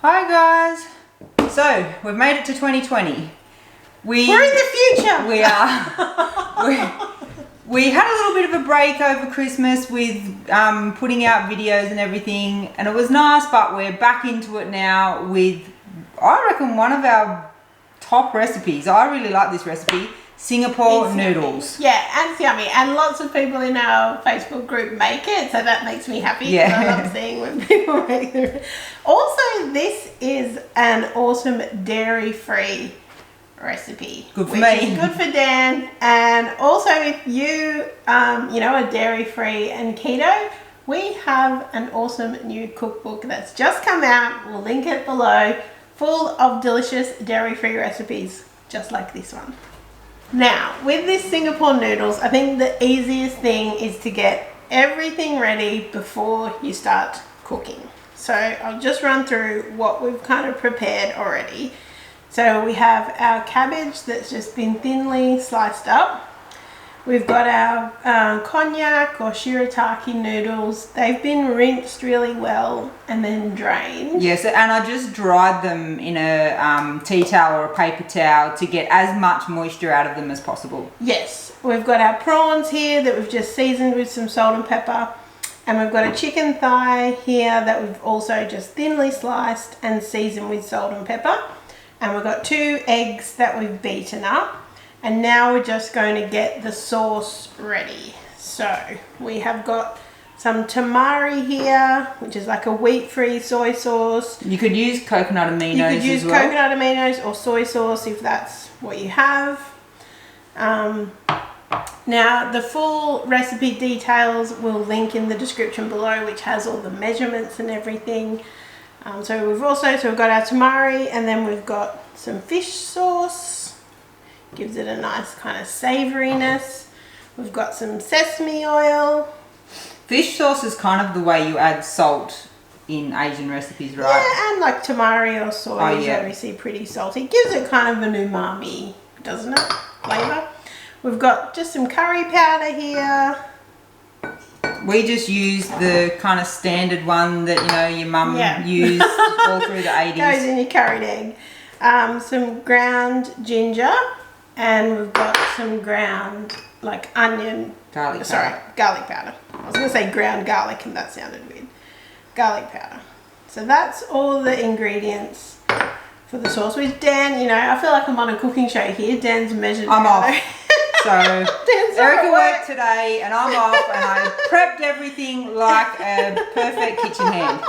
Hi guys. So we've made it to 2020. We're in the future. We are. We had a little bit of a break over Christmas with putting out videos and everything, and it was nice, but we're back into it now with, I reckon, one of our top recipes. I really like this recipe, Singapore noodles. Yeah, and it's yummy, and lots of people in our Facebook group make it, so that makes me happy. Yeah. I love seeing when people make it. Also, this is an awesome dairy-free recipe. Good for which me. Is good for Dan. And also, if you, are dairy-free and keto, we have an awesome new cookbook that's just come out. We'll link it below, full of delicious dairy-free recipes, just like this one. Now, with this Singapore noodles, I think the easiest thing is to get everything ready before you start cooking. So I'll just run through what we've kind of prepared already. So we have our cabbage that's just been thinly sliced up. We've got our cognac or shirataki noodles. They've been rinsed really well and then drained. Yes, and I just dried them in a tea towel or a paper towel to get as much moisture out of them as possible. Yes, we've got our prawns here that we've just seasoned with some salt and pepper. And we've got a chicken thigh here that we've also just thinly sliced and seasoned with salt and pepper. And we've got 2 eggs that we've beaten up. And now we're just going to get the sauce ready. So we have got some tamari here, which is like a wheat-free soy sauce. You could use coconut aminos as well. You could use coconut aminos or soy sauce if that's what you have. Now the full recipe details we'll link in the description below, which has all the measurements and everything. So we've got our tamari, and then we've got some fish sauce. Gives it a nice kind of savouriness. We've got some sesame oil. Fish sauce is kind of the way you add salt in Asian recipes, right? Yeah, and like tamari or soy is obviously pretty salty. Gives it kind of an umami, doesn't it? Flavour. We've got just some curry powder here. We just use the kind of standard one that, your mum used all through the 80s. Goes in your curried egg. Some ground ginger, and we've got some ground, onion. Garlic powder. I was going to say ground garlic, and that sounded weird. Garlic powder. So that's all the ingredients for the sauce. With Dan, I feel like I'm on a cooking show here. Dan's measured. I'm off. So Erika worked today and I'm off, and I prepped everything like a perfect kitchen hand.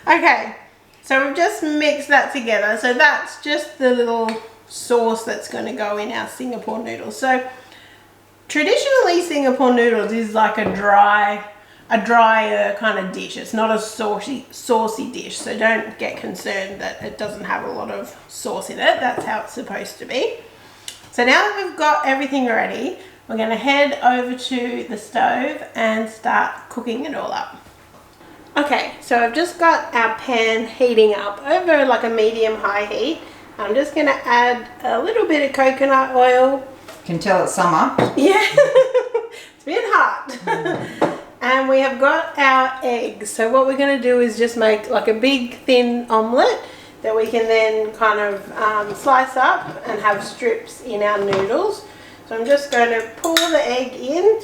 Okay, so we've just mixed that together. So that's just the little sauce that's going to go in our Singapore noodles. So traditionally Singapore noodles is like a drier kind of dish. It's not a saucy dish. So don't get concerned that it doesn't have a lot of sauce in it. That's how it's supposed to be. So now that we've got everything ready, we're going to head over to the stove and start cooking it all up. Okay, so I've just got our pan heating up over like a medium-high heat. I'm just going to add a little bit of coconut oil. Can tell it's summer. Yeah, it's been hot. And we have got our eggs. So what we're going to do is just make like a big thin omelette that we can then kind of slice up and have strips in our noodles. So I'm just going to pour the egg in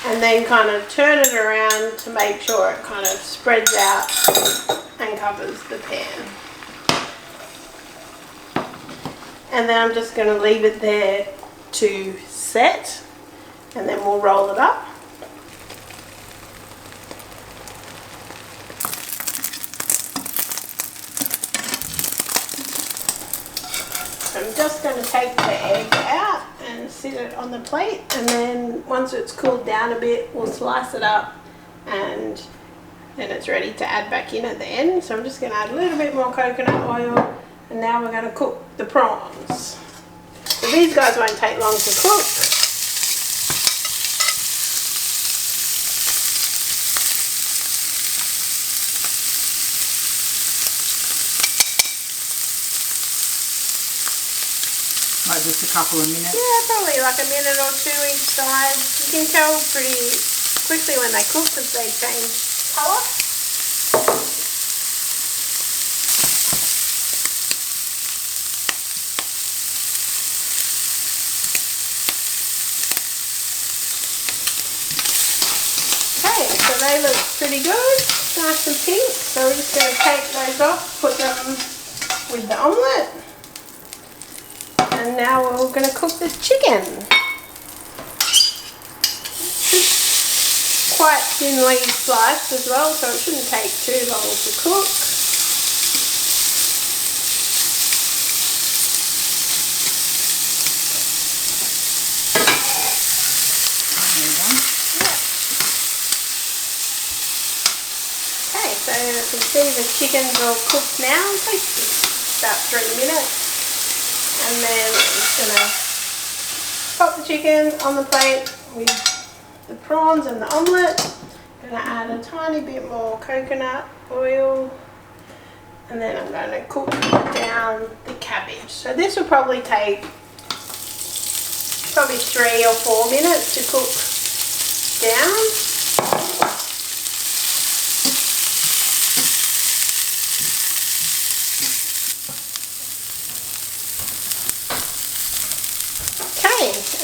and then kind of turn it around to make sure it kind of spreads out and covers the pan. And then I'm just going to leave it there to set, and then we'll roll it up. I'm just going to take the egg out and sit it on the plate, and then once it's cooled down a bit, we'll slice it up, and then it's ready to add back in at the end. So I'm just going to add a little bit more coconut oil, and now we're going to cook the prawns. So these guys won't take long to cook. Like just a couple of minutes? Yeah, probably like a minute or 2 each side. You can tell pretty quickly when they cook because they change colour. they look pretty good, nice and pink. So we're just going to take those off, put them with the omelette. And now we're going to cook this chicken. It's quite thinly sliced as well, so it shouldn't take too long to cook. So you can see the chicken's all cooked now. It takes about 3 minutes. And then I'm just going to pop the chicken on the plate with the prawns and the omelette. I'm going to add a tiny bit more coconut oil. And then I'm going to cook down the cabbage. So this will probably take 3 or 4 minutes to cook down.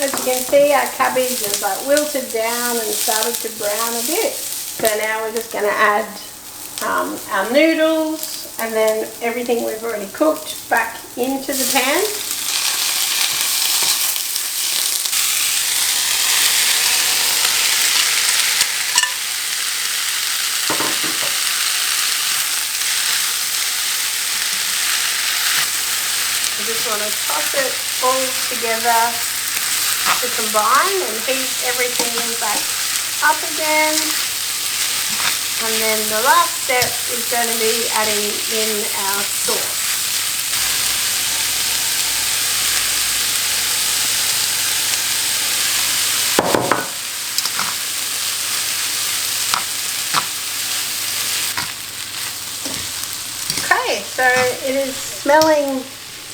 As you can see, our cabbage is like wilted down and started to brown a bit. So now we're just going to add our noodles and then everything we've already cooked back into the pan. You just want to toss it all together to combine and heat everything back up again. And then the last step is going to be adding in our sauce. Okay, so it is smelling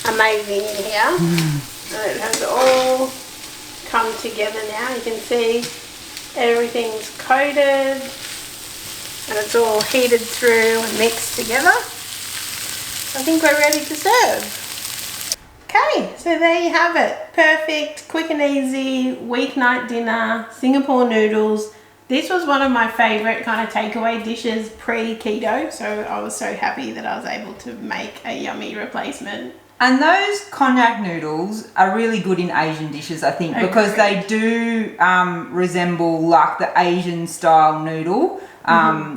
amazing in here. And it has all come together now. You can see everything's coated and it's all heated through and mixed together. I think we're ready to serve. Okay, so there you have it. Perfect, quick and easy weeknight dinner, Singapore noodles. This was one of my favorite kind of takeaway dishes pre-keto, so I was so happy that I was able to make a yummy replacement. And those cognac noodles are really good in Asian dishes, I think, because they do resemble like the Asian style noodle.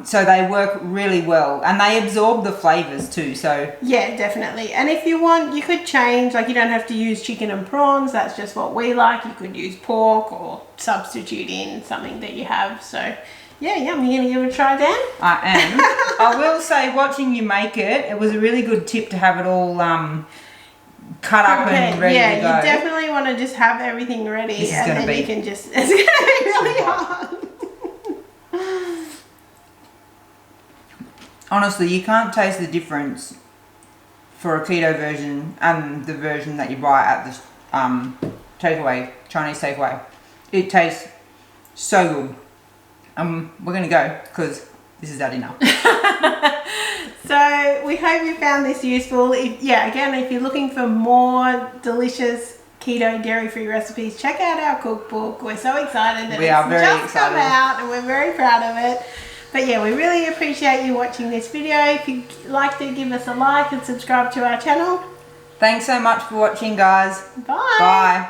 So they work really well and they absorb the flavours too. So yeah, definitely. And if you want, you could change, like you don't have to use chicken and prawns. That's just what we like. You could use pork or substitute in something that you have. So yeah, yum. You gonna give it a try, Dan? I am. I will say, watching you make it, it was a really good tip to have it all cut up and ready to go. Yeah, you definitely want to just have everything ready, This is and gonna then be you can just. It's gonna be really hard. Honestly, you can't taste the difference for a keto version and the version that you buy at the takeaway, Chinese takeaway. It tastes so good. We're gonna go because this is our dinner. So we hope you found this useful. If you're looking for more delicious keto dairy-free recipes, check out our cookbook. We're so excited that it's just come out and we're very proud of it. But yeah, we really appreciate you watching this video. If you'd like to give us a like and subscribe to our channel. Thanks so much for watching, guys. Bye. Bye.